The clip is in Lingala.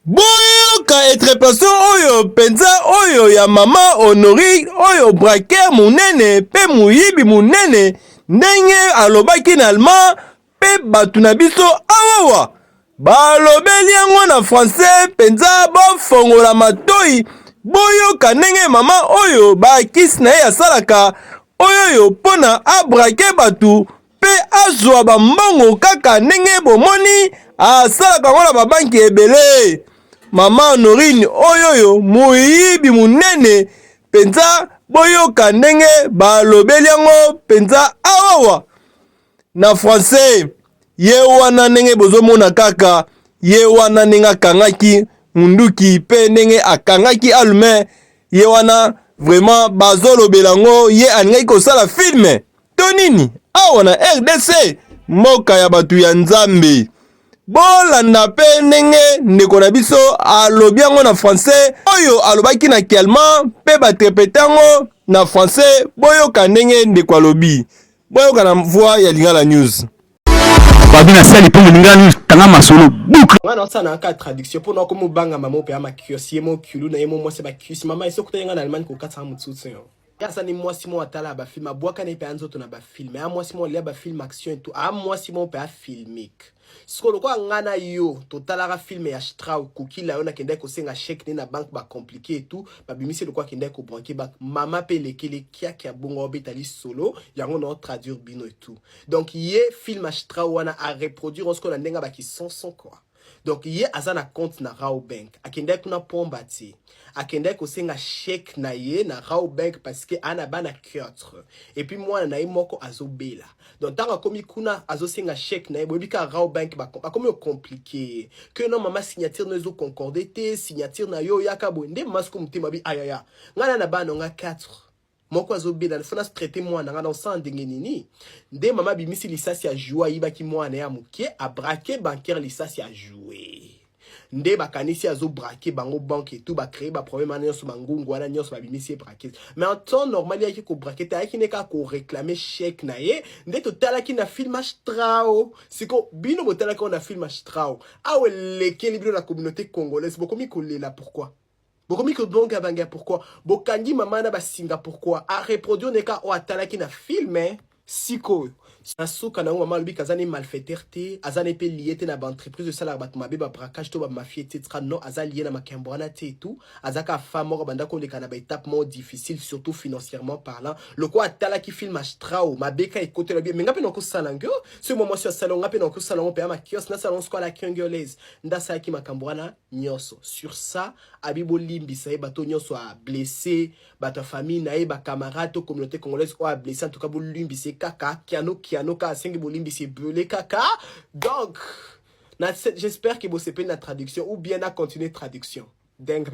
Boyoka etrepaso oyo penza oyo ya mama Honori oyo braquer munene pe muyibi munene ndenge alobaki na allemand pe batu na biso awawa balobeli yango na français penza bofongola matoi boyoka ndenge mama oyo bakisi na ye asalaka oyo pona abrake batu pe azwa bambongo kaka ndenge bomoni asalaka ngo na babanki ebele. Mama Honorine oyoyo muyibi munene penza boyoka ndenge balobeli yango penza awawa na français ye wana ndenge bozomona kaka ye wana ndenge akangaki munduki pe ndenge akangaki allume ye wana vraiment bazolobela ngo ye alingaki kosala filme to nini awa na RDC mboka ya batu ya Nzambe. Bolanda pe ndenge ndeko na biso alobi yango na français oyo alobaki na kialma pe batrepete yango na français boyoka ndenge ndeko alobi boyoka na voix ya Lingala News. Babina sali pe Lingala News tanga masolo boucle. Ngana ça na ka traduction pour na ko mo banga mama pe ama kiosi mo kulu na yemo mo se ba kiosi mama iso kutenga na Allemagne ko 400 mutsutsu yo. Yasa ni moi Simon atala ba film abwaka na pe anzoto na ba film a moi Simon lia ba film action et tout a moi Simon pe a filmique. Siko lokwa ngana yo totalaka film ya Strauss kukila yo na kende ko senga chèque ni na banque ba compliqué et tout ba bimisi lokwa kende ko branquer ba mama pe lekele kia kia bongo betali solo yango na traduire bino et tout. Donc yé film ya Strauss wana a reproduire on ce qu'on a ndenga ba ki son quoi. Donc yé azana compte na Rao Bank akende kuna pombati akende ko senga chèque na ye na Rao Bank parce que ana bana kiotre et puis moi na moko azobela. Donc tant komi kuna azo senga chèque na ye bobika Rao Bank ba komi compliqué que non mama signature no zo concordé te signature na yo yaka bonde masko mutema bi ayaya ngana na bana nga 4 moko azobela il faut na traiter moi na ngana sans ndenge nini nde mama bimisi lisasi ya joie yibaki moi na ya mukie a braquer bancaire lisasi ya jouer nde bakanisi azo braquer bango banque et tout ba créer ba problème na nyonso bangungu wana nyonso ba bimisi braquer mais en temps normal yaki ko braquer ta yaki neka ko réclamer chèque na ye nde to talaki na film Strauss siko bino botala ko na film Strauss awe lekeli bino la communauté congolaise bokomi kolela pourquoi bokomi ko donc abanga pourquoi bokangi mama na basinga pourquoi a reproduire neka o atalaki na film siko Asuka na mama lubi kazani malfaiteur te azane pe lié te na ba entreprise de salaire bat mabe ba braquage to ba mafia etc non azali lié na makembwana te et tout azaka femme moko banda ko leka na ba étape moins difficile surtout financièrement parlant le quoi atala ki film Strauss mabeka e côté la bien mais ngape noko salango ce moment sur salon ngape noko salon pe ma kios na salon quoi la congolaise ndasa ki makembwana nyoso sur ça abibo limbi sa bato nyoso a blessé bato famille na e ba camarade to communauté congolaise o a blessé en tout cas bo limbi se kaka kiano ka sengi bolimbi c'est belé kaka donc j'espère que vous savez la traduction ou bien à continuer traduction dingue.